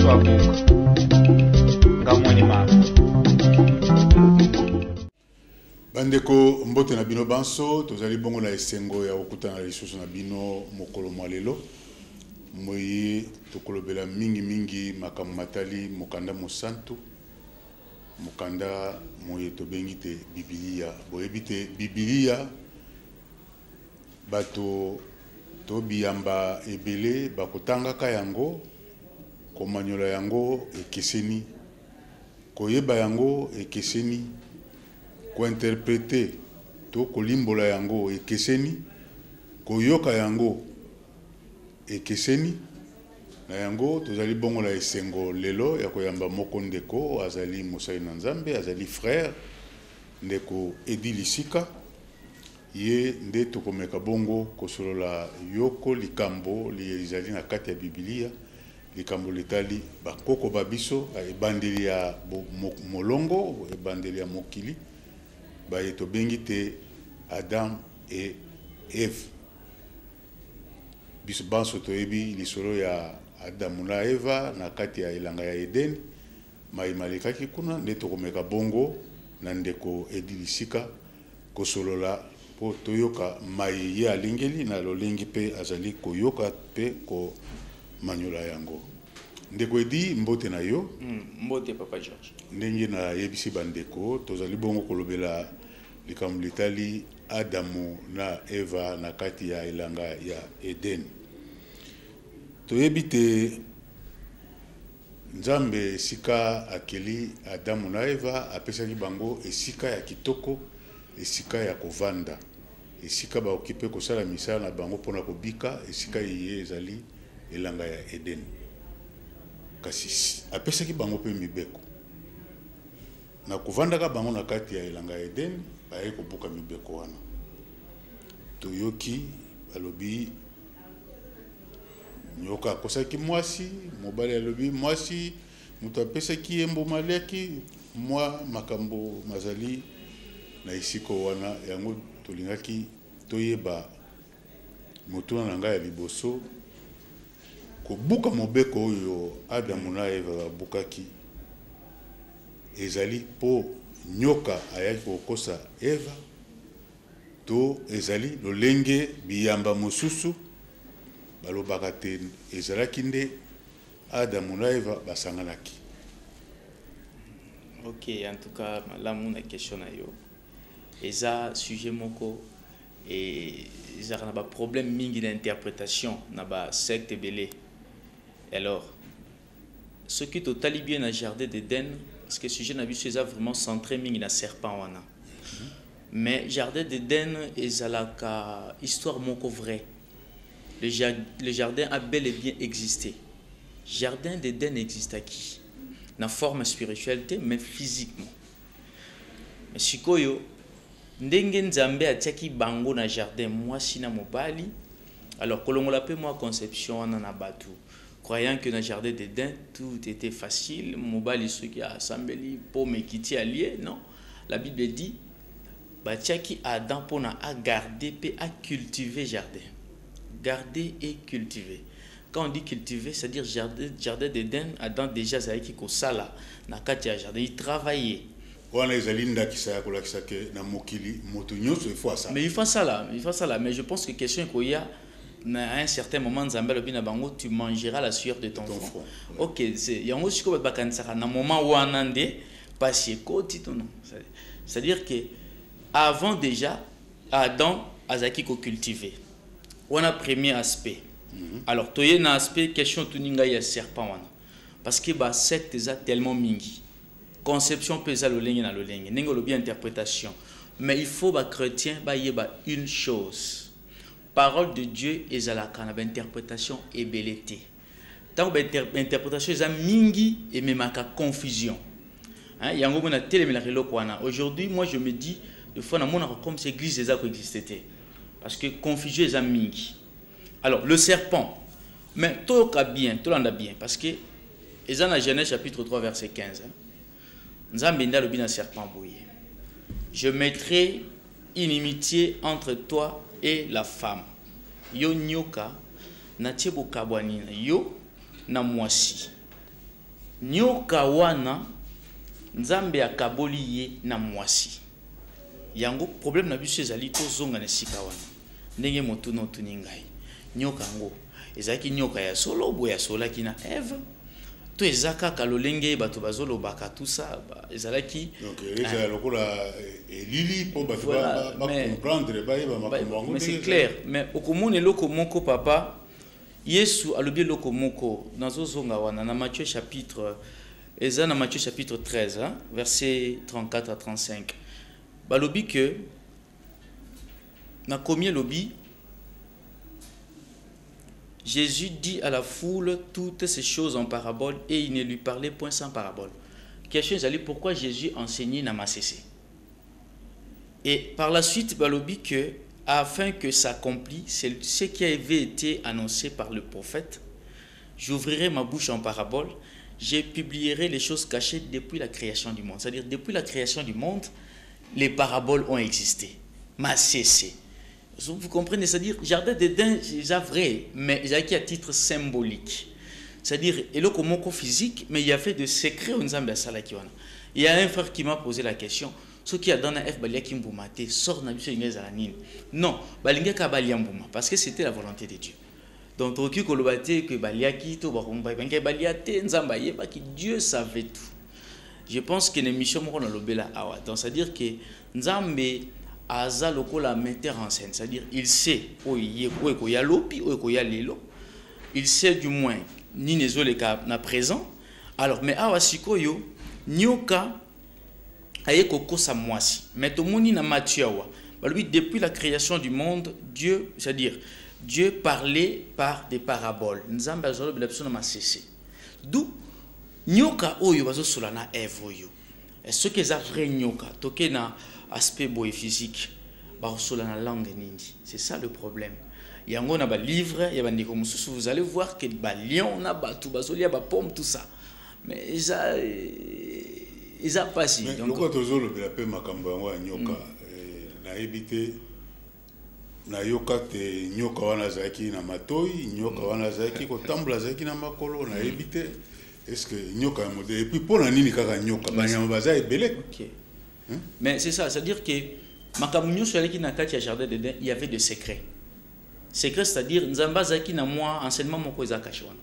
so abuka ngamoni mama bandeko mbote na bino banso tozali bongo na esengo ya okutana lisusu na bino mokolo mwa lelo moyi tokolobela mingi makambo matali mokanda mosantu mokanda moyi tobengi te Biblia boyebi te Biblia bato to biyamba ebele bakotangaka yango komanyola yango ekeseni koyeba yango ekeseni kointerpréter to kolimbola yango ekeseni koyoka yango ekeseni na yango tozali bongo na esengo lelo ya koyamba moko ndeko azali mosali na Nzambe azali frère ndeko Edi Lisika ye nde tokomeka bongo kosolola yoko likambo lizali na kati ya Biblia likambo letali bakoko babiso ebandeli ya molongo ebandeli ya mokili baye tobengi te Adam et Eve biso banso toyebi lisolo ya Adamu na Eva na kati ya elanga ya Eden mai malekaki kuna nde tokomeka bongo na ndeko Edi Lisika kosolola po toyoka mai ye alingeli na lolengi pe azali koyoka pe ko manyola yango ndeko Edi mbote na yo mbote papa George ndenge na yebisi bandeko tozali bongo kolobela likambo litali Adamu na Eva na kati ya elanga ya Eden toyebi te Nzambe esika akeli Adamu na Eva apesaki bango esika ya kitoko esika ya kovanda esika ba okipe kosala misala na bango pona kobika esika ye ezali elanga ya Eden kasi apesaki bango pe mibeko na kovandaka bango na kati ya elanga ya Eden baye kobuka mibeko wana toyoki balobi nyoka akosaki mwasi mobali alobi mwasi mutu apesaki ye mbuma liaki mwa makambo mazali na isiko wana yango tolingaki toyeba motuna na ngai ya liboso kobuka mobeko oyo Adamu na Eva babukaki ezali po nyoka ayaki kokosa Eva to ezali lolenge biyamba mosusu balobaka te ezalaki nde Adamu na Eva basanganaki. Ok, en tout cas là mon question na yo eza sujet moko et ils ont un problème mingi d'interprétation na ba secte belé. Alors ce qui totali bien na jardin d'Éden parce que sujet na biso eza vraiment centré mingi na serpent wana. Mais jardin d'Éden ezalaka histoire moko vrai. Le jardin a bel et bien existé. Jardin d'Éden existe à qui? Na forme spiritualité mais physiquement. Mais sikoyo ndenge Nzambe atiaki bango na jardin mwasi na mobali alors kolongola pe moi conception wana na batu croyant que na jardin d'Éden tout était facile mobali ceux qui a sambeli pomme kiti allié non la Bible dit batiaki Adam pona a garder pe a cultiver jardin garder et cultiver. Quand on dit cultiver, c'est-à-dire jardin d'Éden, Adam déjà ça qui kosala na kati ya jardin, il travaillait. Mais il faut ça là, mais je pense que question est qu'il y a à un certain moment Nzambe bina bango tu mangeras la sueur de ton front. OK, c'est yango siko bakansaka na moment où anande passer côté ton nom. C'est-à-dire que avant déjà Adam azaki ko cultiver. On a premier aspect. Alors, tu as un aspect question tuninga ya serpent wana. Parce que ba secte eza tellement mingi. Conception pesa le lenge na le lenge. Nengo lo bien interprétation. Mais il faut ba chrétien ba yeba une chose. Parole de Dieu ezalaka na ba interprétation ebelete. Tant ba interprétation eza mingi et même à confusion. Hein, yango mona telemela reloko wana. Aujourd'hui, moi je me dis de fois na mona comme cette église eza ko existait. Parce que confusion eza mingi. Alors, le serpent, mais tout a bien, tout l'en a bien, parce que, ils ont dans Genèse chapitre 3, verset 15, Nzambenda le bin serpent bouillé. Je mettrai inimitié entre toi et la femme. Yo nyoka, na tchebo kabwanina, yo na mwasi. nyoka wana nzambe akaboli ye na mwasi yango problème na biso ezali tozonga na sika wana ndenge motu no tuningai nyoka ngo ezaki nyoka ya solo bo ya solaki na Eve to ezaka kalolenge bato bazolobaka tout ça ezalaki donc ezala lokola elili po ba comprendre ba yeba makombo mais c'est clair mais okomone loko moko papa Yesu alobi loko moko nazozonga wana na Matthieu chapitre 13 hein, verset 34 à 35 balobi que na combien lobi Jésus dit à la foule toutes ces choses en parabole et il ne lui parlait point sans parabole. Question est pourquoi Jésus enseignait na masese. Et par la suite, balobi que afin que s'accomplisse ce qui avait été annoncé par le prophète, j'ouvrirai ma bouche en parabole, je publierai les choses cachées depuis la création du monde. C'est-à-dire depuis la création du monde, les paraboles ont existé. Masese. Vous comprenez, c'est-à-dire, jardin d'Éden, c'est vrai, mais j'ai acquis à titre symbolique. C'est-à-dire, il y a un physique, mais il y a fait de secrets au Nzambe Salakiwana. Il y a un frère qui m'a posé la question, ce qui a donné F Balia Kimbumate, sort na biso ingez alanine. Non, Balinga Kabalia Mbuma, parce que c'était la volonté de Dieu. Donc, Toki Kolobate, que Balia Kito, Balia Te, Nzamba Yeba, que Dieu savait tout. Je pense que l'émission Moro na Lobela Awa. Donc, c'est-à-dire que Nzambe Aza lokola metteur en scène, c'est-à-dire il sait où il y a l'opi, où il y a l'élo, il sait du moins ni les cas na présent. Alors mais awa sikoyo nyoka ayeko kosa mwasi. Mais to moni na Matthieu wa. Lui depuis la création du monde, Dieu, c'est-à-dire Dieu parlait par des paraboles. Nzambe azolo belapso na cessé. D'où nyoka oyo bazo solana Eve oyo. Ce qui est vrai nyoka, toke na aspect beau et physique, la langue nindi. C'est ça le problème. Il y a un livre, il y a un vous allez voir que les lions, il y a des pommes, tout ça. Mais ils ont pas si. Pourquoi tu as le Makamba nyoka na évité na yoka te nyoka wana zaki na matoi, nyoka wana zaki ko tambla zaki na makolo na évité. Est-ce que nyoka est modèle et puis pour la nini kaka nyoka banyama baza ebele. OK. Mais c'est ça, c'est-à-dire que Makamunyo sur qui na kati ya jardin d'Éden, il y avait des secrets. Secrets, c'est-à-dire nzamba zaki na moi enseignement moko ezaka shwana.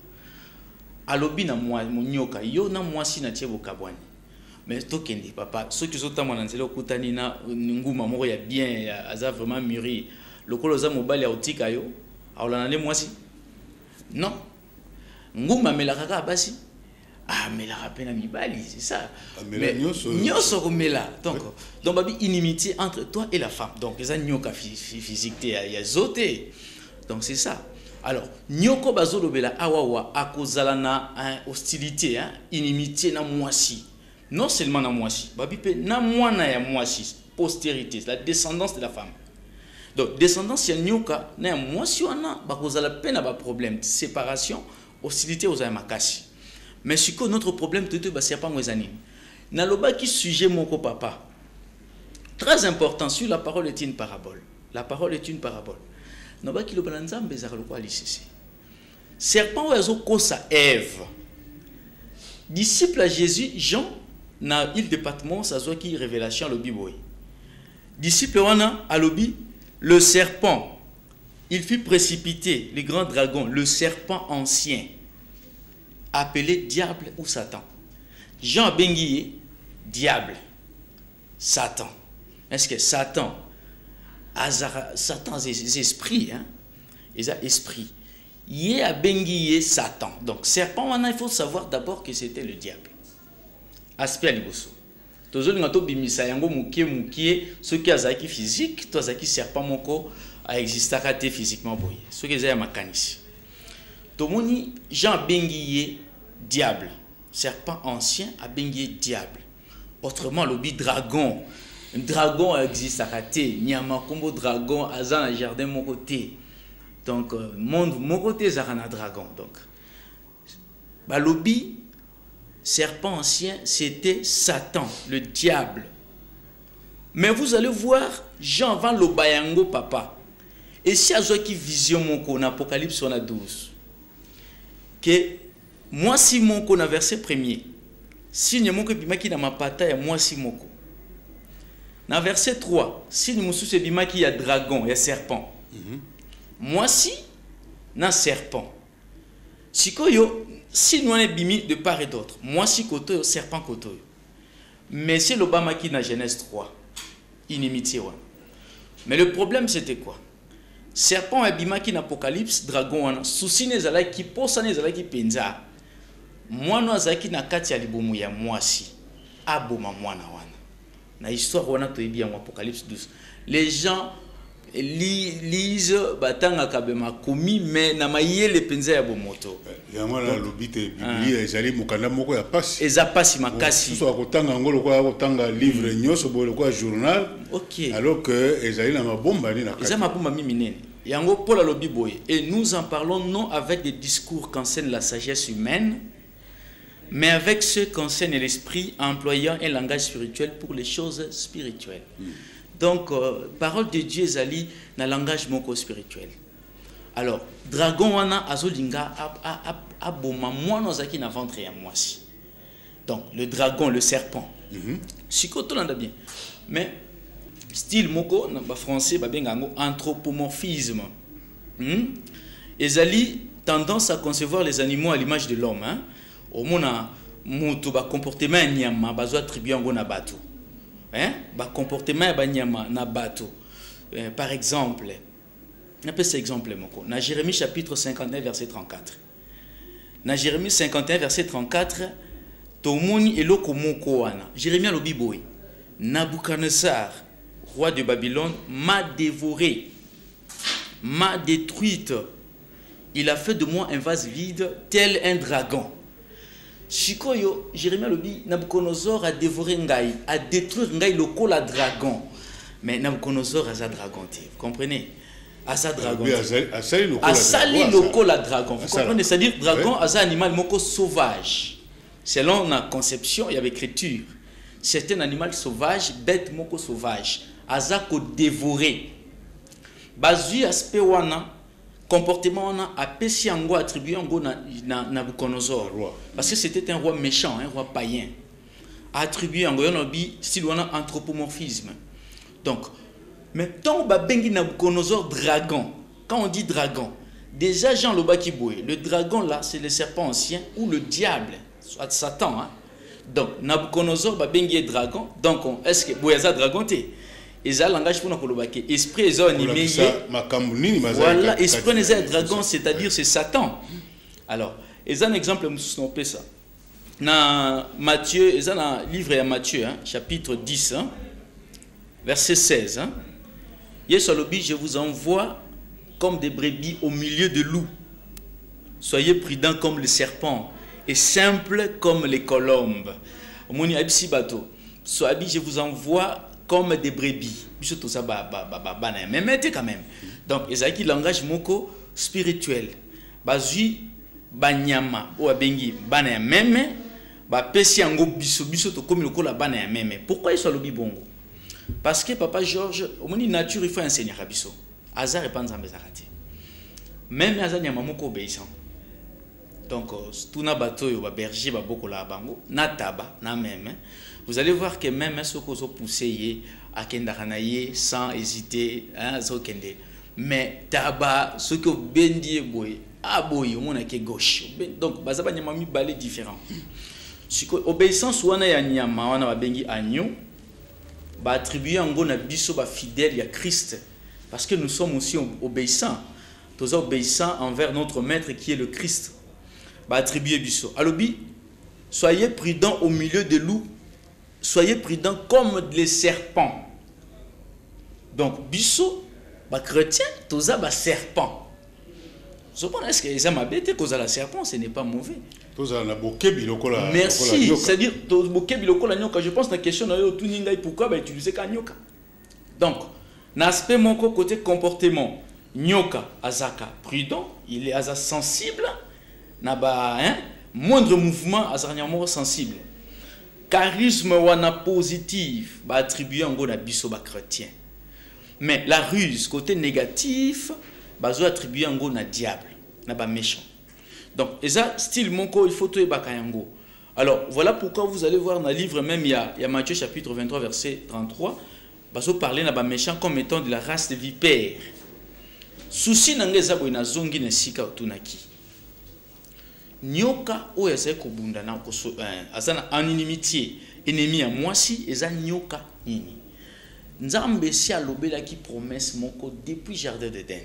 Alobi na moi nyoka yo na moi si na tiebo kabwani. Mais tokende papa, ceux qui sont en nzela okutani na nguma moko ya bien aza vraiment mûri. Lokolo za mobali ya otika yo, aolana le moi si. Non. Nguma melaka basi. Ah, mais la rappel à Mibali, c'est ça. Mais nyoso komela. Donc babi inimitié entre toi et la femme. Donc les nyoka physique il y a zoté. Donc c'est ça. Alors nyoko bazolo bela awawa akozala na hostilité hein, inimitié na mwasi. Non seulement na mwasi, babi pe na mwana ya mwasi, postérité, la descendance de la femme. Donc descendance ya nyoka na mwasi wana bakozala pe na ba problème, séparation, hostilité aux makasi. Mais ce que notre problème, c'est pas moi. Naloba qui sujet mon papa. Très important, sur la parole est une parabole. La parole est une parabole. Naloba qui le balanzam bezar le quoi l'ICC. Serpent oiseau kosa Ève. Disciple à Jésus, Jean, na île de Patmos, ça soit qui révélation le biboy. Disciple wana alobi, le serpent, il fut précipité, le grand dragon, le serpent ancien. Appelé diable ou Satan. Jean Benguié, diable, Satan. Est-ce que Satan, Satan, c'est esprit, hein? Il a esprit. Il a Benguié Satan. Donc, serpent, il faut savoir d'abord que c'était le diable. Aspect à l'ibosso. Toujours, nous avons bimisa yango mukie, ce qui a qui physique, toi qui serpent moko a existé physiquement boye. Ce qui est makanisi. Tomoni Jean Benguié diable, serpent ancien a benguié diable. Autrement le dragon. Un dragon existe à rater. Nyama combo dragon azan na jardin mon côté. Donc monde mon côté zarana dragon donc. Balobi serpent ancien c'était Satan, le diable. Mais vous allez voir Jean van le bayango papa. Et si a qui vision mon en Apocalypse on a 12. Que moi si mon qu'on a verset premier signe moko ebimaki na mapata ya mwasi moko. Na verset 3, signe mosusu ebimaki ya dragon, ya serpent. Mwasi na serpent. Sikoyo, signe wana ebimi de part et d'autre. Mwasi koto, serpent koto. Mais c'est l'Obama qui na Genèse 3. Inimitié wana. Mais le problème c'était quoi? Serpent ebimaki na Apocalypse, dragon wana. Souci nezalaki, posa nezalaki penza. Mwana azaki na kati ya libumu ya mwasi. Aboma mwana wana. Na histoire wana toyebi en Apocalypse 12. Les gens lisent batanga kabema komi mais na mayele penza ya bomoto. Yango na lobite Biblia ezali mukanda moko ya pasi. Eza pasi makasi. So akotanga ngolo kwa akotanga livre nyoso bolo kwa journal. OK. Alors que ezali na mabomba ni na kati. Eza mabomba mimi nene. Yango Paul alobi boye et nous en parlons non avec des discours qu'enseigne la sagesse humaine, mais avec ceux qu'enseigne l'esprit, employant un langage spirituel pour les choses spirituelles. Donc, parole de Dieu ezali na langage moko spirituel. Alors, dragon wana azolinga aboma mwana ozaki na ventre ya mwasi. Donc, le dragon, le serpent. Sikoto landa bien. Mais style moko na français babengango anthropomorphisme. Ezali tendance à concevoir les animaux à l'image de l'homme, hein. Au mona mutu ba comportement nyama bazo attribuer ngo na bato. Hein? Ba comportement ba nyama na bato. Par exemple, on appelle cet exemple moko. Na Jérémie chapitre 51 verset 34. Na Jérémie 51 verset 34, tomoni eloko moko wana. Jérémie alobi boy. Nabuchodonosor, roi de Babylone, m'a dévoré, m'a détruite. Il a fait de moi un vase vide, tel un dragon. Shikoyo, Jérémie lobi, Nabuchodonosor a dévoré Ngai, a détruit Ngai lokola dragon. Mais Nabuchodonosor a un dragon, vous comprenez? A sa dragon. A sali lokola dragon. Vous comprenez? C'est-à-dire dragon a un animal moko sauvage. Selon la conception, il y avait écriture. C'est un animal sauvage, bête moko sauvage. Azako dévoré. Bazui aspect wana, comportement wana, apesi ango attribué ango na Nabuchodonosor. Parce que c'était un roi méchant, un roi païen. Attribué ango yonobi, style wana anthropomorphisme. Donc, mais tant babengi Nabuchodonosor dragon. Quand on dit dragon, déjà Jean Lobaki Boé, le dragon là, c'est le serpent ancien ou le diable, soit Satan, hein. Donc, Nabuchodonosor babengi dragon. Donc, est-ce que Boyaza dragon te? Et ça, langage pour nous esprit est animé. Voilà, esprit est dragon, c'est-à-dire c'est Satan. Alors, et ça un exemple, nous sommes ça. Dans Matthieu, et ça dans le livre de Matthieu, hein, chapitre 10, hein, verset 16. Hein. Yesolobi, je vous envoie comme des brebis au milieu de loups. Soyez prudents comme les serpents et simples comme les colombes. Je vous envoie comme des brebis. Mais quand même. Donc, il y a un langage moko spirituel. Bazui banyama ou abengi bana meme ba pesi yango biso to comme lokola bana meme. Pourquoi il soit lobi bongo? Parce que papa Georges, au moni nature il faut enseigner à biso. Hasard et pas nzambe zakati. Même azanya moko obéissant. Donc tout na bato yo ba berger ba bokola bango na taba na meme. Vous allez voir que même ce qu'on a poussé à Kendaranaye sans hésiter, hein, mais taba, ce que Bendi boy, ah boy, on a qui gauche. Donc, bazaba nyamami balé différent. Obéissance ou ana ya nyama, on a bengi agneau, ba attribuer en gros na biso ba fidèle à Christ, parce que nous sommes aussi obéissants. Tous obéissants envers notre maître qui est le Christ. Ba attribuer biso. Alobi, soyez prudents au milieu des loups. Soyez prudents comme les serpents. Donc, biso, ba chrétien, toza ba serpent. Cependant, est-ce que les hommes habitent cause à la serpent, ce n'est pas mauvais. Merci. C'est-à-dire, je pense que la question est pourquoi bah, utiliser nyoka. Donc, l'aspect mon côté comportement, nyoka, azaka, prudent, il est asa sensible, naba, hein, moindre mouvement, azarnyamo sensible. Charisme wana positif ba attribué en gros na biso ba chrétien. Mais la ruse côté négatif ba zo attribué en gros na diable, na ba méchant. Donc eza style moko il faut to ebaka yango. Alors, voilà pourquoi vous allez voir dans le livre même, il y a Matthieu chapitre 23, verset 33, parce que parler n'a pas méchant comme étant de la race de vipères. Souci n'angeza boy na zongi na sika otunaki. Nyoka o ya ko bunda na ko azana en inimitié, ennemi à mwasi eza nyoka nini. Nzambe si alobela ki promesse moko depuis jardin d'Éden.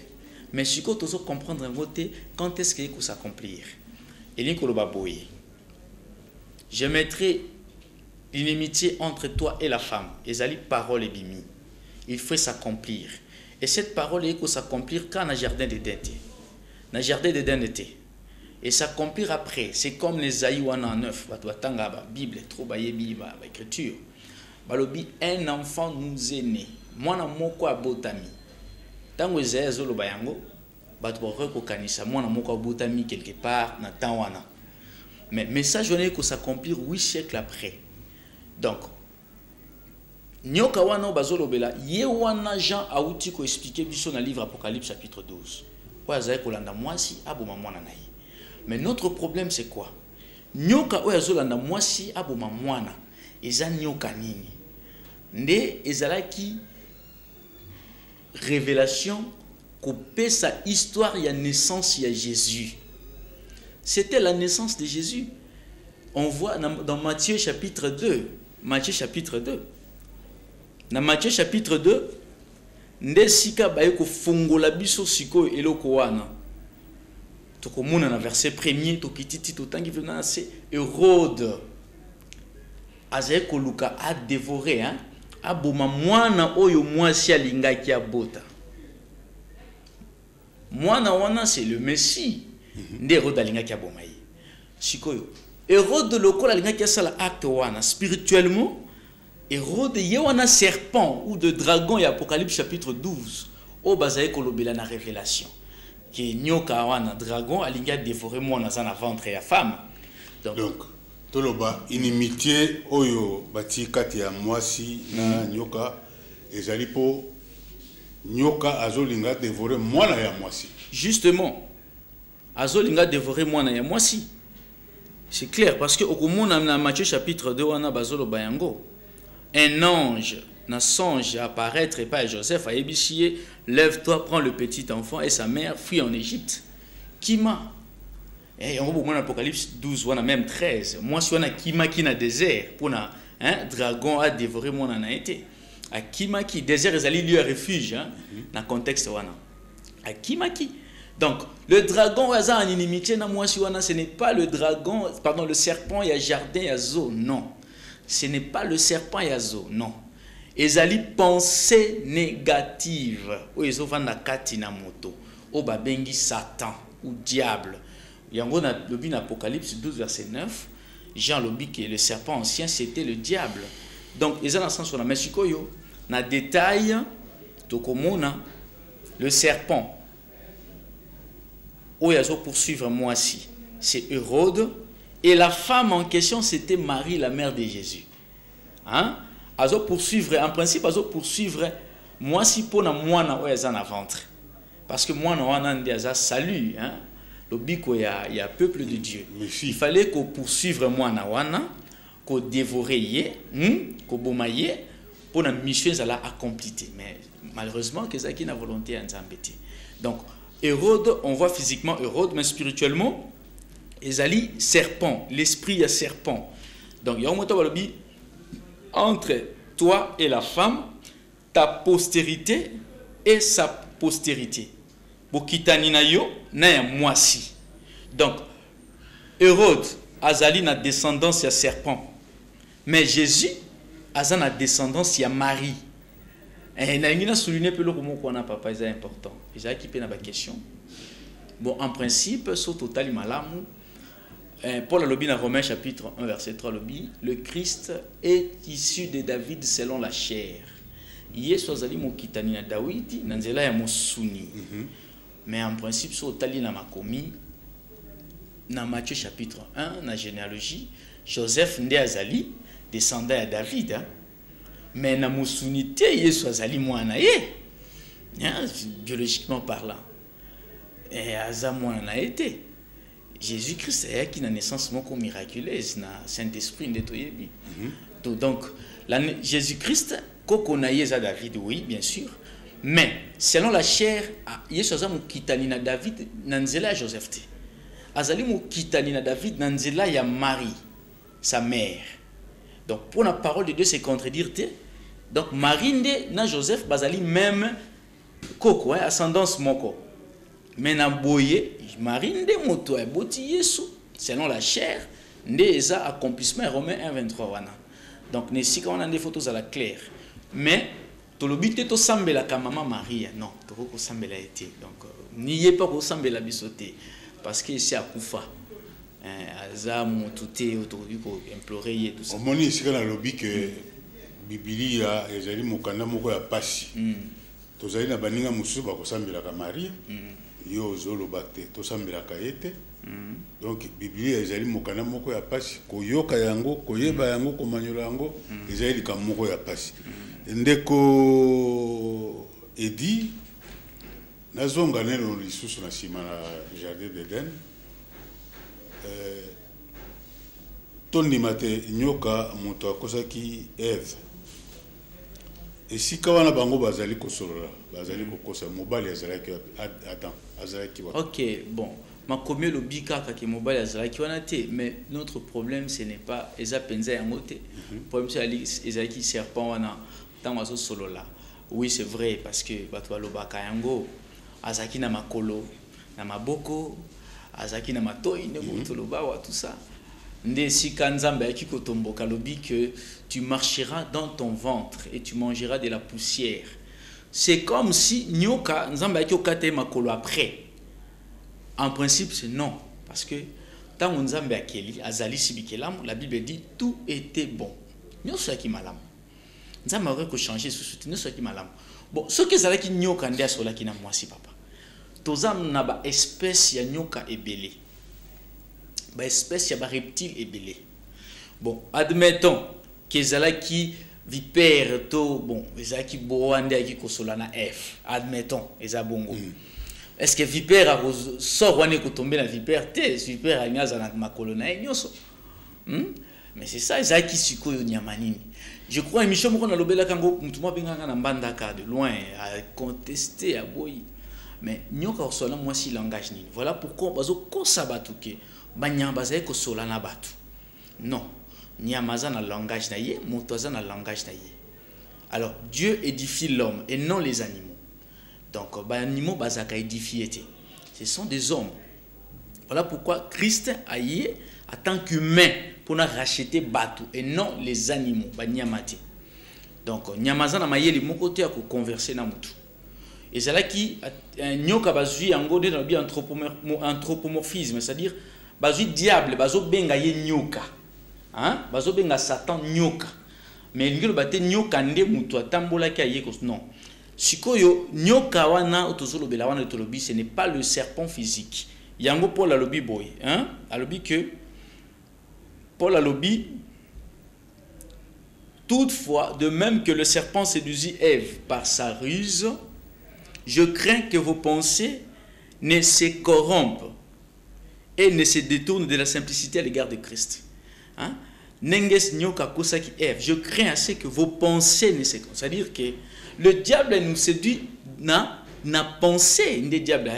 Mais si ko tozo comprendre en côté quand est-ce qu'il faut s'accomplir. Eli ko loba boye. Je mettrai l'inimitié entre toi et la femme. Ezali parole ebimi. Il faut s'accomplir. Et cette parole il faut s'accomplir quand dans le jardin d'Éden. Dans le jardin d'Éden était. Et s'accomplir après, c'est comme les Aïwana en 9, la Bible, trop écriture. Balobi, un enfant nous est né. Moi, na moko abotami. Tango Isaïe zolo bayango, batbore ko kanisa. Moi, na moko abotami quelque part na tanwana. Mais message on est que s'accomplir 8 siècles après. Donc, nyoka wana bazolo bela, ye wana Jean a outi ko expliquer biso na livre Apocalypse chapitre 12. Wa zaye ko landa mwasi aboma mwana na ye. Mais notre problème c'est quoi? Nyoka oya zolanda mwasi aboma mwana. Eza nyoka nini? Nde ezalaki révélation kopé sa histoire ya naissance ya Jésus. C'était la naissance de Jésus. On voit dans Matthieu chapitre 2. Matthieu chapitre 2. Dans Matthieu chapitre 2, nde sika baye ko fongola biso siko eloko wana. Tokomona na verset premier tokititi totangi vena c'est Hérode azaye koluka a dévoré hein aboma mwana oyo mwasi alingaki abota. Mwana wana c'est le Messie. Nde Hérode alingaki aboma ye. Sikoyo Hérode lokola alingaki asala acte wana spirituellement Hérode ye wana serpent ou de dragon et Apocalypse chapitre 12 o bazaye kolobela na révélation. Que nyoka wana dragon alinga dévorer moi dans un ventre ya femme. Donc toloba inimitié oyo bati kati ya mwasi na nyoka ezali po nyoka azolinga dévorer mwana ya mwasi. Justement azolinga dévorer mwana ya mwasi. C'est clair parce que au komona na Matthieu chapitre 2 wana bazolo bayango un ange n'a songe à apparaître et pas Joseph a ébichier, lève-toi, prends le petit enfant et sa mère, fuit en Égypte. Kima. Et on voit Apocalypse 12, on a même 13. Moi, si on a Kima qui n'a désert, pour un dragon a dévoré mon anaïté. À Kima qui désert, ils allaient lui un refuge, dans le contexte. À Kima qui. Donc, le dragon, en inimitié, ce n'est pas le dragon, pardon, le serpent, il y a jardin, il y a zoo. Non. Ce n'est pas le serpent, il y a zoo. Non. Ezali pensée négative ou ezova na kati na moto o babengi Satan ou diable. Yango na lobi na Apocalypse 12 verset 9, Jean lobi que le serpent ancien c'était le diable. Donc ezana sens na mesikoyo na détail tokomona le serpent o yazo poursuivre moisi, c'est Hérode et la femme en question c'était Marie la mère de Jésus. Hein? Azo poursuivre en principe azo poursuivre moi si pour na mwana oya na ventre parce que mwana wana ndi aza salut hein le biko ya peuple de Dieu. Il fallait qu'on poursuivre mwana wana ko dévorer yé ko bomaye pour la mission ça l'a accomplie mais malheureusement que ça qui na volonté en zambété. Donc Hérode on voit physiquement Hérode mais spirituellement ezali serpent, l'esprit ya serpent. Donc il y a un mot balobi entre toi et la femme, ta postérité et sa postérité. Bokitani na yo na ya mwasi. Donc Hérode azali na descendance ya serpent. Mais Jésus a na descendance ya Marie. Et na ngina souligner pe loko moko na papa c'est important. Déjà qui pe na ba question. Bon en principe so total malamu Paul Alobi dans Romains chapitre 1 verset 3 Alobi, le Christ est issu de David selon la chair. Yesu azali mokitani na Dawidi na nzela ya mosuni. Mais en principe so tali na makomi na Matthieu chapitre 1 na généalogie Joseph nde azali descendant ya David hein? Mais na mosuni te Yesu azali mwana ye. Biologiquement parlant. Et aza mwana na été. Jésus-Christ est qui na naissance moko miraculeuse na Saint-Esprit ndetoyebi. Donc Jésus-Christ koko na yeza David, oui, bien sûr. Mais selon la chair, Yesu mo kitani na David nanzela Joseph te. Azali mo kitani na David nanzela ya Marie, sa mère. Donc pour la parole de Dieu c'est contredire te. Donc Marie nde na Joseph bazali même koko, ascendance moko. Mais na boye Marie nde moto e boti Yesu selon la chair nde eza accomplissement Romains 1:23 wana. Donc ne si quand on a des photos à la claire. Mais to lobite to sambela ka maman Marie non, to ko sambela été. Donc nié pas ko sambela bisoté parce que c'est akufa. Aza motuté autour ko implorer tout ça. Omoni ici kana lobi que Biblia ezali mokanda moko ya pasi. Tozali na baninga mususu ba ko sambela ka Marie. Yo zolo bakte to sambela ka yete. Donc Biblia ezali mokanda moko ya pasi koyoka yango koyeba yango komanyola yango ezali ka moko ya pasi. Ndeko edi nazonga nelo lisusu na sima na jardin d'Eden tondima te nyoka moto akosaki Eve esika wana bango bazali kosolola bazali kokosa mobali azalaki Adam azalaki wa. Ok, bon ma commis le bika kaki mobile azalaki wana te, mais notre problème ce n'est pas eza penza yango te. Problème c'est ezalaki serpent wana tant solo là. Oui, c'est vrai parce que bato balobaka yango azaki na makolo na maboko azaki na matoi ne motoloba wa tout ça. Nde sika nzambe yaki kotomboka lobi que tu marcheras dans ton ventre et tu mangeras de la poussière. C'est comme si nyoka nzambe yaki okate makolo après. En principe c'est non parce que tant nzambe akeli azali sibikelamu, la Bible dit tout était bon. Nyoso yaki malamu. Nzambe aurait changer sous soutien nyoso yaki malamu. Bon, ce que zalaki nyoka ndia sola ki na mwasi papa. Tozam na ba espèce ya nyoka ebele. Ba espèce ya ba reptile ebele. Bon, admettons que zalaki vipère to bon, ezaki boande aki kosola na F. Admettons, eza bongo. Est-ce que vipère a sort wane ko tomber na vipère te, vipère a nyaza na makolo na nyoso. Mais c'est ça ezaki sikoyo nyamanini. Je crois émission moko na lobela kango mutuma benganga na mbandaka de loin à contester à boy. Mais nyoka osola moi si langage nini. Voilà pourquoi bazo ko sabatu ke banyamba zaye ko sola na batu. Non, nyamaza na langage na ye, motoza na langage na ye. Alors Dieu édifie l'homme et non les animaux. Donc ba animaux bazaka édifier te. Ce sont des hommes. Voilà pourquoi Christ a yé en tant qu'humain pour nous racheter batu et non les animaux ba nyamate. Donc nyamaza na mayeli moko te ko converser na mutu. Et c'est là qui nyoka bazui yango de na bi anthropomorphisme, c'est-à-dire bazui diable bazo benga ye nyoka. Hein? Bazo benga Satan nyoka. Mais ngelo bate nyoka nde mutu atambola ki aye ko non. Sikoyo nyoka wana otozolo bela wana tolobi ce n'est pas le serpent physique. Yango Paul alobi boy, hein? Alobi que Paul alobi toutefois de même que le serpent séduisit Ève par sa ruse, je crains que vos pensées ne se corrompent et ne se détournent de la simplicité à l'égard de Christ. Hein? Nenges nyoka kosaki Ève, je crains assez que vos pensées ne se corrompent. C'est-à-dire que le diable nous séduit na pensée des diables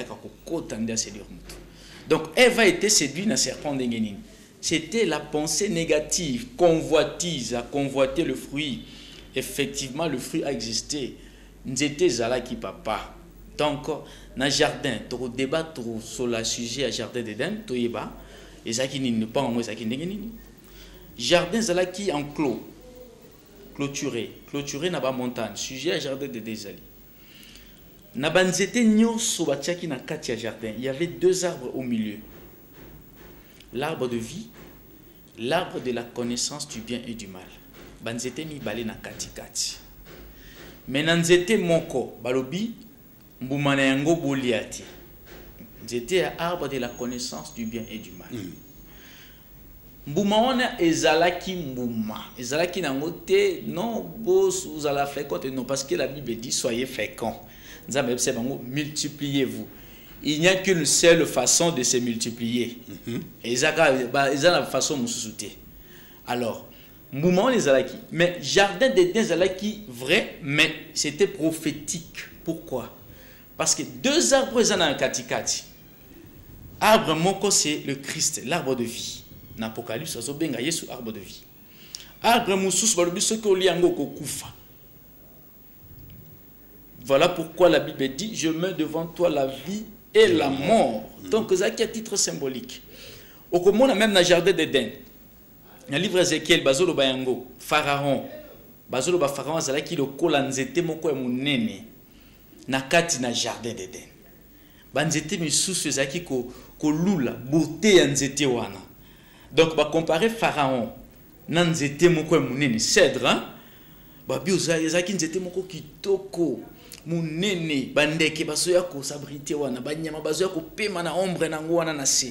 donc Ève a été séduite na serpent d'engenine. C'était la pensée négative, convoitise, à convoiter le fruit. Effectivement, le fruit a existé. Nzete zalaki papa. Donc, dans le jardin, tu débat sur le sujet à jardin d'Éden, tu y vas, et ça qui n'est pas en moi, ça qui n'est pas. Jardin zalaki enclos. Clôturé na ba montagne, sujet à jardin de Désali. Na banzete nyoso batiaki na kati ya jardin, il y avait deux arbres au milieu. L'arbre de vie, l'arbre de la connaissance du bien et du mal. Banzete mi balé na kati kati. Mais na nzete moko balobi mbuma na yango boliati. Nzete arbre de la connaissance du bien et du mal. Mbuma wana ezalaki mbuma. Ezalaki nango te non boss vous allez faire quoi non parce que la Bible dit soyez féconds. Nzambe se bango multipliez-vous. il n'y a qu'une seule façon de se multiplier. Et ils ont la façon de se soutenir. Alors, mouvement les alaki, mais jardin d'Éden alaki vrai, mais c'était prophétique. Pourquoi? Parce que deux arbres sont dans le katikati. Arbre moko c'est le Christ, l'arbre de vie. Dans l'Apocalypse, ça benga Yesu arbre de vie. Arbre mususu balobi soki oliango kokufa. Voilà pourquoi la Bible dit je mets devant toi la vie et la mort. Donc ça qui a titre symbolique. Au commun même dans le jardin d'Éden. Dans le livre Ézéchiel, bazolo bayango, Pharaon, bazolo ba Pharaon azalaki lokola nzete moko ya munene na kati na jardin d'Éden. Ba nzete misusu ezalaki ko lula beauté ya nzete wana. Donc ba comparer Pharaon na nzete moko ya munene, cèdre hein. Ba bi ezalaki nzete moko kitoko munene, bandeke basoya ko sabrité wana, banyama basoya ko pema na ombre nango wana na se.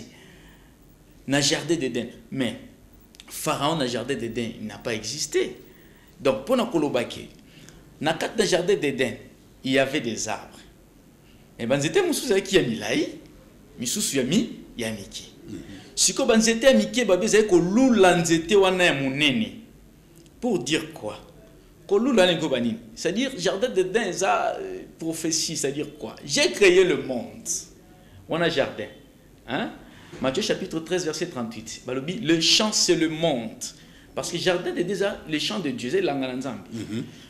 Na jardin d'Éden, mais Pharaon dans le jardin d'Éden, il n'a pas existé. Donc, pour nous kolobake, dans le jardin d'Éden, il y avait des arbres. Et ben c'était mususu qui a mis là, misusu ya mi ya miki. Siko banzete ya miki ba bezai ko lula nzete wana ya munene. Pour dire quoi? Ko lula ngo banini. C'est-à-dire jardin d'Éden ça prophétie, c'est-à-dire quoi? J'ai créé le monde. On a jardin. Hein? Matthieu chapitre 13 verset 38. Balobi, le champ c'est le monde. Parce que jardin d'Éden, le champ de Dieu, c'est l'angalanzambi.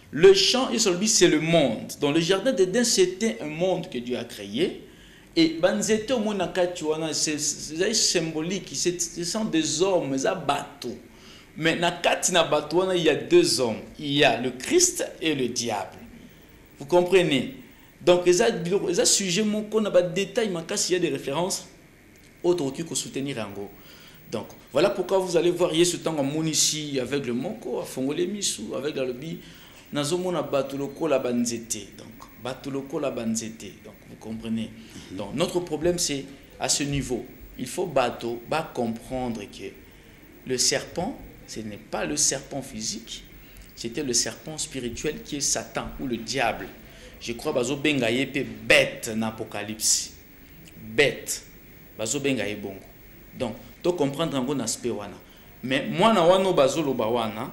Le champ c'est le monde. Donc le jardin d'Éden c'était un monde que Dieu a créé. Et banzete au monakatuana c'est symbolique. Ce sont des hommes, des bateaux. Mais na katina batuana il y a deux hommes. Il y a le Christ et le diable. Vous comprenez? Donc les sujets mon qu'on a pas de détails, mais il y a des références. Autre qui soutenir Rango. Donc, voilà pourquoi vous allez voir Yesu Tango Munici avec le Moko, à Fongole Misou, avec la lobby, Nazomona Batuloko la Banzete. Donc, Batuloko la Banzete. Donc, vous comprenez. Donc, notre problème, c'est à ce niveau. Il faut comprendre que le serpent, ce n'est pas le serpent physique, c'était le serpent spirituel qui est Satan ou le diable. Je crois que Bengaye peut bête dans l'Apocalypse. Bête. Donc, tu comprendre un bon aspect wana. Mais moi na wano bazolo ba wana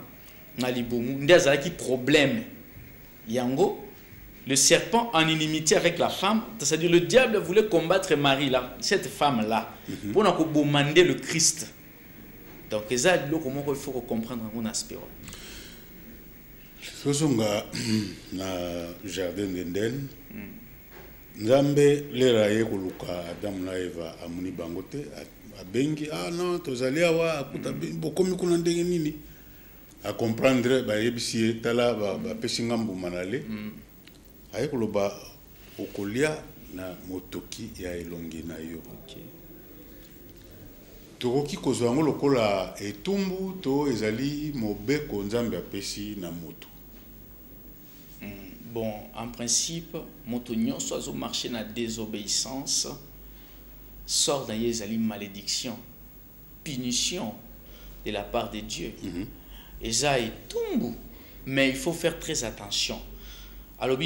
na libomu ndeza qui problème. Yango le serpent en inimité avec la femme, c'est-à-dire le diable voulait combattre Marie là, cette femme là, pour na ko demander le Christ. Donc ça comment il faut comprendre un bon aspect. Sosonga na jardin d'Éden. Nzambe lera ye koluka Adam na Eva amuni bangote abengi non tozali awa akuta bokomi kuna ndenge nini a comprendre ba yebisi tala ba pesinga mbuma nale aye koloba okolia na motoki ya elongi na yo. Tokoki kozwa ngo lokola etumbu to ezali mobeko Nzambe apesi na moto. Bon, en principe, Montognon soit au marché dans la désobéissance, sort dans les malédiction, punition de la part de Dieu. Et ça est tout. Mais il faut faire très attention. Alors,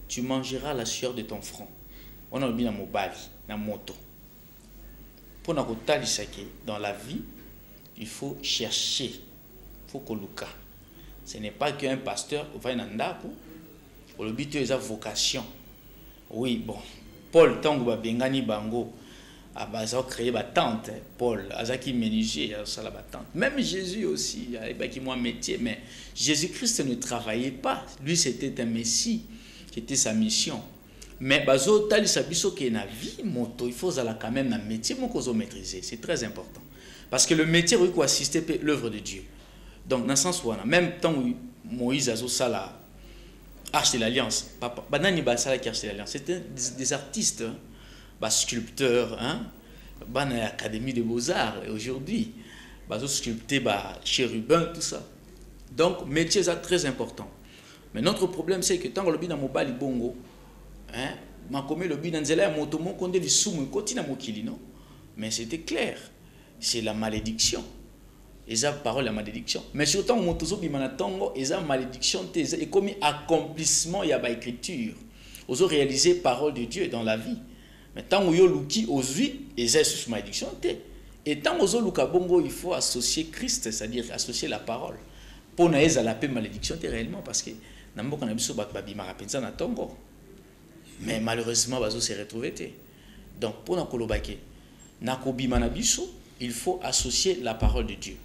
tu mangeras la sueur de ton front. On a bien mobali, na moto. Pour nous dans la vie, il faut chercher, il faut colocar. Ce n'est pas qu'un pasteur va y ndaku, le but est sa vocation. Oui, bon, Paul tango bengani bango, abaza créé ba tente, Paul azaki menuisier ça la tente. Même Jésus aussi, il avait qui moi métier, mais Jésus-Christ ne travaillait pas. Lui c'était un messie, c'était sa mission. Mais bazo tali sabiso que na vie moto, il faut quand même un métier mon kozo maîtriser, c'est très important. Parce que le métier il faut assister l'œuvre de Dieu. Donc, dans le sens où, même tant où Moïse a ça la Arche de l'Alliance, c'était des artistes, sculpteurs, l'Académie des Beaux-Arts, et aujourd'hui, sculpter chérubins, tout ça. Donc, métier est très important. Mais notre problème, c'est que tant que le bin a mobile bongo, ma commis le bin a moto, mon condé du soum, continue à mokili, non? Mais c'était clair, c'est la malédiction. Et ça parole la malédiction. Mais surtout, on a malédiction et comme accomplissement, il y a l'écriture. ozo réaliser parole de Dieu dans la vie. Mais tant que yo luki ozui eza sous malédiction té. Et tant ozo luka bongo il faut associer Christ, c'est-à-dire associer la parole. Pour na eza la paix malédiction té réellement parce que na mboka na biso ba bimaka penza na tongo. Mais malheureusement bazo se retrouver té. Donc pour na kolobake na kobima na biso, il faut associer la parole de Dieu.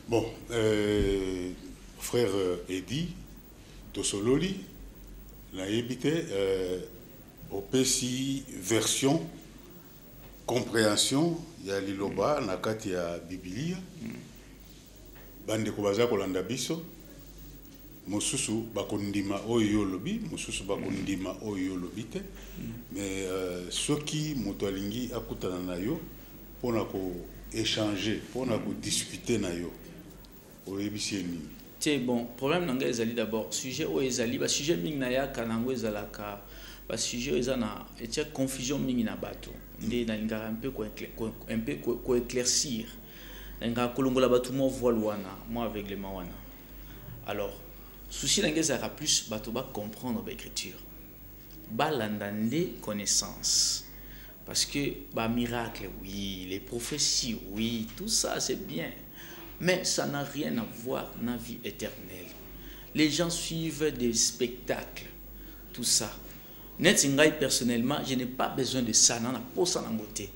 Bon, frère Eddy Tosololi, la habité au PC version compréhension ya liloba na kati ya Biblia. Bande ko baza kolanda biso. Mosusu bakondima oyo lobi, mosusu bakondima oyo lobite. Mais soki moto alingi akutana na yo pona ko échanger, pona ko discuter na yo. Oyebisieni. C'est bon, problème nanga ezali d'abord sujet o ezali ba sujet mingi na ya kanango ezalaka ba sujet ezana etia confusion mingi na bato. Ndé na lingara un peu ko éclaircir. Nga kolongola bato mo voile wana, moi avec les mawana. Alors souci n'engagera plus bato ba comprendre l'écriture, ba landande connaissance, parce que ba miracle oui, les prophéties oui, tout ça c'est bien, mais ça n'a rien à voir dans la vie éternelle. Les gens suivent des spectacles, tout ça. Net ngai personnellement, je n'ai pas besoin de ça dans la pose en beauté,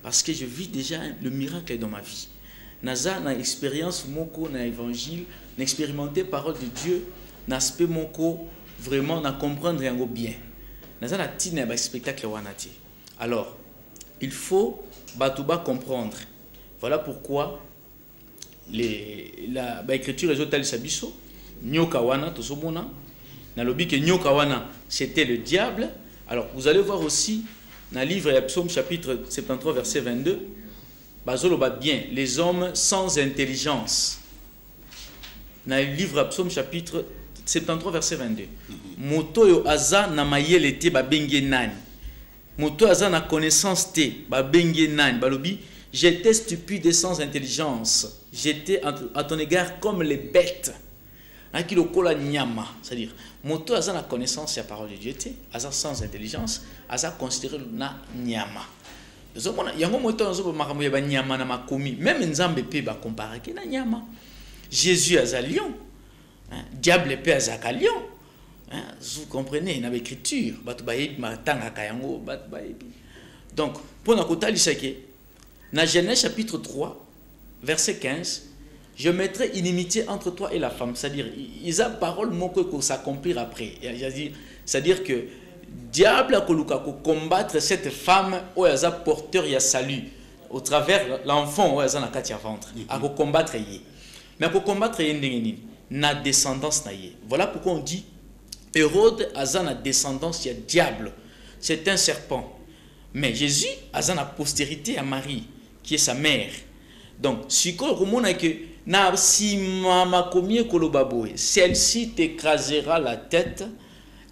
parce que je vis déjà le miracle dans ma vie. Naza na expérience moko na évangile, n'expérimenter parole de Dieu, n'aspect moko vraiment na comprendre yango bien. Naza na tine ba spectacle wanati. Alors, il faut batuba comprendre. Voilà pourquoi la écriture ezotali sabiso nyoka wana tosomona na lobi ke nyoka wana c'était le diable. Alors, vous allez voir aussi dans le livre Psaume chapitre 73 verset 22. Bazoloba bien, les hommes sans intelligence. Dans le livre Psaume chapitre 73 verset 22. Moto yo aza na mayele te ba benge nani. Moto aza na connaissance te ba benge nani. Balobi, j'étais stupide et sans intelligence. J'étais à ton égard comme les bêtes. Aki lokola nyama, c'est-à-dire moto aza na connaissance ya parole de Dieu te, aza sans intelligence, aza considéré na nyama. Yango moto nzobo makambo ya banyama na makomi, même nzambe pe ba comparer ke na nyama. Jésus aza lion, diable pe aza ka lion. Vous comprenez na l'écriture, batu ba yebi matanga ka yango batu ba yebi. Donc pour na kotalisa ke na Genèse chapitre 3 verset 15, je mettrai inimitié entre toi et la femme, c'est-à-dire ils a parole moko ko s'accomplir après. C'est-à-dire que diable a combattre cette femme où elle a porteur ya salut au travers l'enfant où elle a na katia ventre a combattre yé, mais a combattre yé ndengeni na descendance na yé. Voilà pourquoi on dit Hérode a na descendance ya diable, c'est un serpent, mais Jésus a na postérité à Marie qui est sa mère. Donc si ko komona que na si mama komie kolobaboe, celle-ci t'écrasera la tête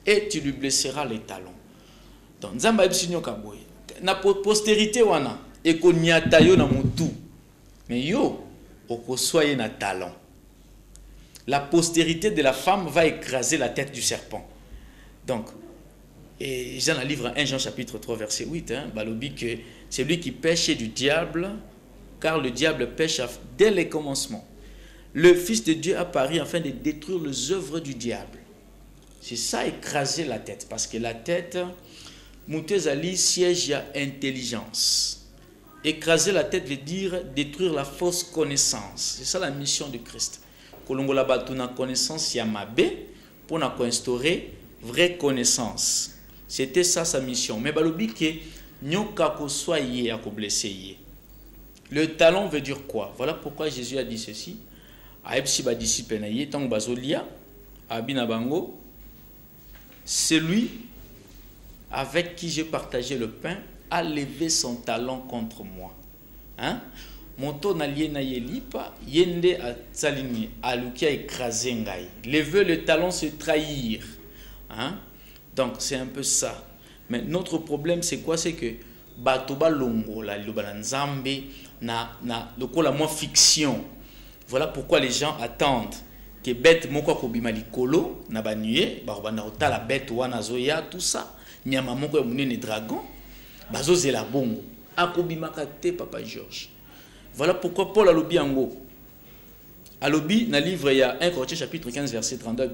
et tu lui blesseras les talons. Donc nzamba ebsinyo kaboye na postérité wana ekonyata yo na mutu, mais yo okosoye na talon. La postérité de la femme va écraser la tête du serpent. Donc et Jean a livre 1 Jean chapitre 3 verset 8 balobi que c'est lui qui pêche du diable, car le diable pêche dès les commencements. Le Fils de Dieu apparut afin de détruire les œuvres du diable. C'est ça, écraser la tête. Parce que la tête, Moutezali, siège à intelligence. Écraser la tête veut dire détruire la fausse connaissance. C'est ça la mission de Christ. Kolongola batuna connaissance yamabe pour instaurer vraie connaissance. C'était ça sa mission. Mais balobi ke nyoka ko soye a ko blessé. Le talon veut dire quoi? Voilà pourquoi Jésus a dit ceci. Aebsi ba disciple na ye tang bazolia abina bango. Celui avec qui j'ai partagé le pain a levé son talon contre moi. Hein? Moto na lié na yelipa yende a tsalini alukia écrasé ngai. Lever le talon, se trahir. Hein? Donc c'est un peu ça. Mais notre problème c'est quoi? C'est que batoba longo la lobana nzambe na lokola moi fiction. Voilà pourquoi les gens attendent que bête moko kobima likolo na banuye ba banda otala bête wana zoya tout ça nyama moko ya munene dragon bazo zela bongo akobima te papa Georges. Voilà pourquoi Paul alobi yango alobi na livre il y a 1 Corinthiens chapitre 15 verset 32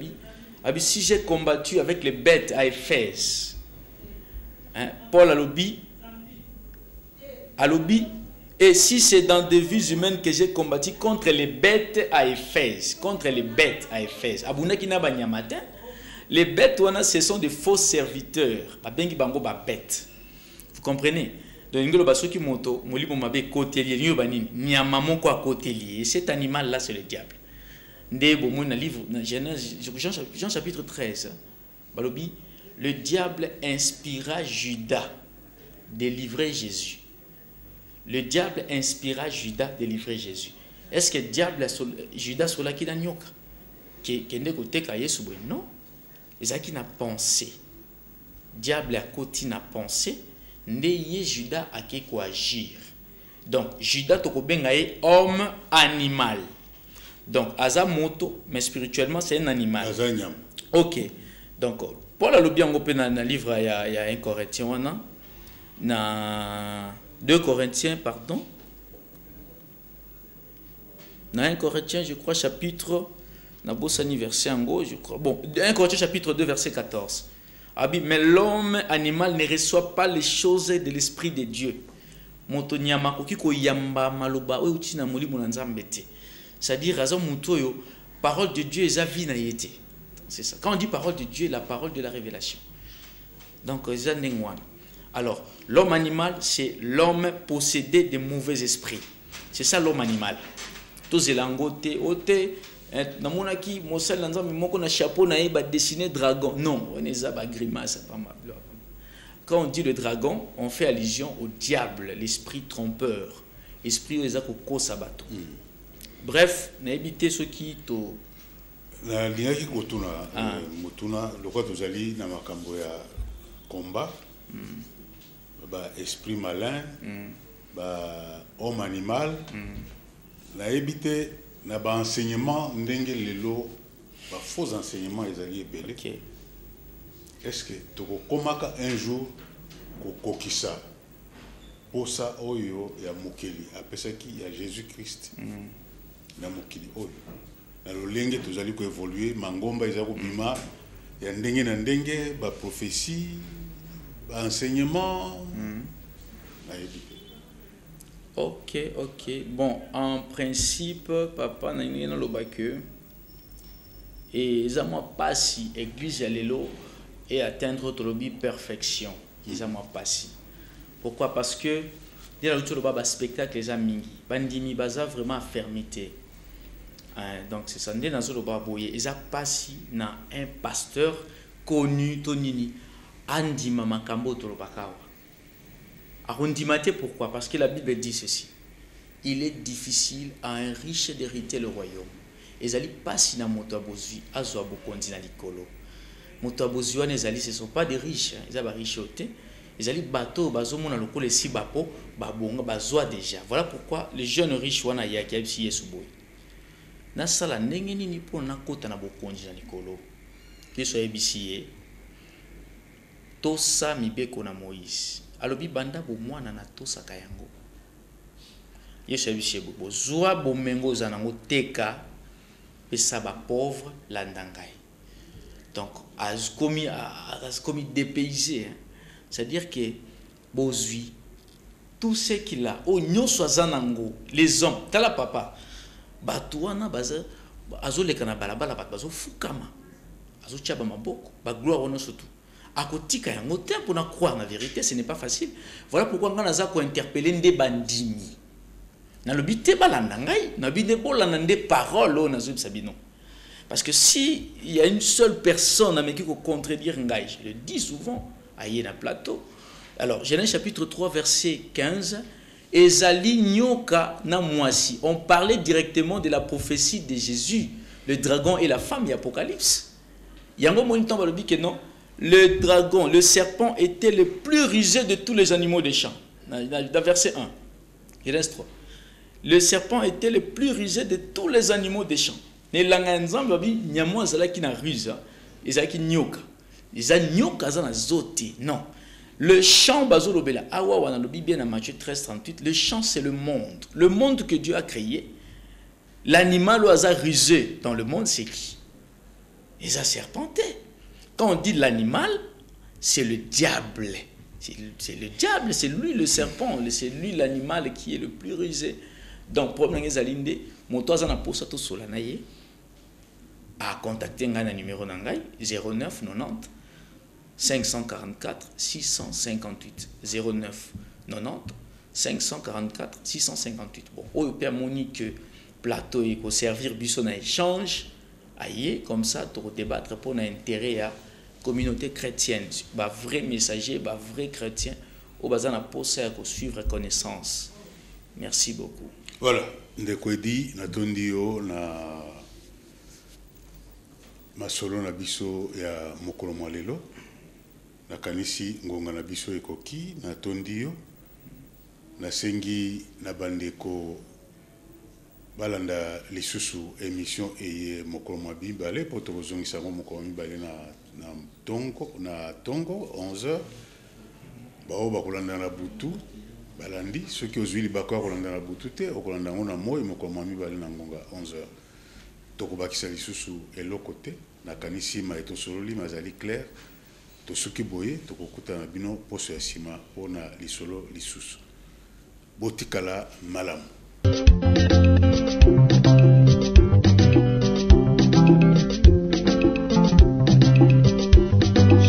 abi si j'ai combattu avec les bêtes à Éphèse, hein, Paul alobi et si c'est dans des vies humaines que j'ai combattu contre les bêtes à Éphèse, abunaki na banyamata, les bêtes ce sont des faux serviteurs, babengi bango ba bêtes. Vous comprenez? Donc ngelo basoki moto molimo mabe kotelier nyo banini nyama moko a kotelier, cet animal là c'est le diable. Ndebo mo na livre na Genèse Jean chapitre 13 balobi le diable inspira Judas de livrer Jésus. Le diable inspira Judas de livrer Jésus. Est-ce que le diable Judas sola qui n'a nyoka qui n'est côté ka Yesu non? Les qui n'a pensé. Diable a côté n'a pensé, ndeye Judas a qui quoi agir. Donc Judas toko bengaye homme animal. Donc aza moto mais spirituellement c'est un animal. Azanyam. OK. Donc Paul a le bien ngopé na livre il y a 1 Corinthiens wana na 2 Corinthiens, pardon. Dans 1 Corinthiens, je crois, chapitre, verset en gros, je crois. Bon, 1 Corinthiens, chapitre 2, verset 14. Mais l'homme animal ne reçoit pas les choses de l'Esprit de Dieu. C'est-à-dire, parole de Dieu, c'est ça. Quand on dit parole de Dieu, la parole de la révélation. Donc, alors, l'homme animal, c'est l'homme possédé de mauvais esprits. C'est ça l'homme animal. Tous les langotes, ote, namonaki, mosel nanzami moko na chapeau na eba dessiner dragon. Non, on est à grimace. Quand on dit le dragon, on fait allusion au diable, l'esprit trompeur, esprit où ezako sabato. Bref, na éviter ce qui to. Na liaki kotuna, motuna, le quoi tous ali na makambo ya combat. Bah, esprit malin, bah, homme animal, la évité, na ba enseignement ndenge lelo, bah, faux enseignement ils allaient belé. Okay. Est-ce que tu komaka un jour kokisa pour ça oyo ya mukeli après ça qui ya Jésus-Christ na mukeli oyo na lolenge tous allez ko évoluer mangomba ezako bima ya ndenge na ndenge ba prophétie enseignement. Ok. Bon, en principe, papa n'a rien le bac et ça m'a pas si église l'élo et atteindre notre perfection. Ça m'a pas si. Pourquoi? Parce que dès la retour le spectacle les amis, bandimi baza vraiment fermeté. Donc c'est ça. Dès dans le baboye, ils a pas si na un pasteur connu tonini. Andima makambo tolobakawa. Arondimate pourquoi? Parce que la Bible dit ceci. Il est difficile à un riche d'hériter le royaume. Ezali pasi na moto abozui azwa bokondi na likolo. Moto abozui wana ezali ce sont pas des riches, ils ont ba riches ote. Ezali bateau bazomona lokolo si bapo babonga bazwa déjà. Voilà pourquoi les jeunes riches wana yaki abisi Yesu boy. Na sala ndenge nini po na kota na bokondi na likolo. Yesu abisi tosa mibeko na Moïse alobi banda bo mwana na tosa kayango Yesu abishe bo zwa bo mengo za nango teka pesa ba pauvre landangai. Donc as commis dépaysé, c'est-à-dire que bozui tout ce qu'il a o nyoso zanango les hommes tala papa batuana baza azoleka na balabala bazo fukama azo chaba maboko ba gloire ono surtout. À côté yango te pour na croire la vérité, ce n'est pas facile. Voilà pourquoi on a ko interpeller des bandimi. Na le bité balanda ngai, na bité bolanda des paroles on a sabino. Parce que si il y a une seule personne avec qui contredire ngai, je le dis souvent, aïe na plateau. Alors, Genèse chapitre 3 verset 15, Ezali nyoka na mwasi. On parlait directement de la prophétie de Jésus, le dragon et la femme, et Apocalypse. Yango moniton va le dire que non. Le dragon, le serpent était le plus rusé de tous les animaux des champs. Dans verset 1. Il reste 3. Le serpent était le plus rusé de tous les animaux des champs. ne langa nzambe bi nyamo azala ki na ruse ezala ki nyoka eza nyoka za na zote non. Le champ bazo lobela awa wana lobi bien na Matthieu 13:38 le champ c'est le monde que Dieu a créé. L'animal au hasard rusé dans le monde c'est qui? Les serpentés. Quand on dit l'animal, c'est le diable. C'est le diable, c'est lui le serpent, c'est lui l'animal qui est le plus rusé. Donc, problème est alinde, mon toit na posa to solanaye a contacter un numéro nangai 09 90 544 658 09 90 544 658. Bon, au père Monique plateau il faut servir biso na échange aïe comme ça pour débattre pour l'intérêt à communauté chrétienne, bah vrai messager, bah vrai chrétien, au bazar na posa pour suivre connaissance. Merci beaucoup. Voilà, ndekwedi na tondio na masolo na biso ya mokolo mwalelo na kanisi ngonga na biso ekoki na tondio na sengi na bandeko balanda lisusu émission eye mokolo mwabi bale poto kozongisa ngo mokolo mibale na tongo 11h bao bakolanda na butu balandi soki ozwili bakwa kolanda na butu te okolanda ngo na moyi mokolo mibale na ngonga 11h tokobakisa lisusu eloko te na kanisi ma eto sololi mazali clair to soki boye tokokuta na bino poso ya sima pona lisolo lisusu botikala malamu.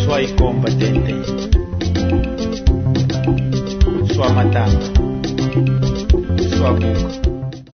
Sois competente, sois matanga, sois buca.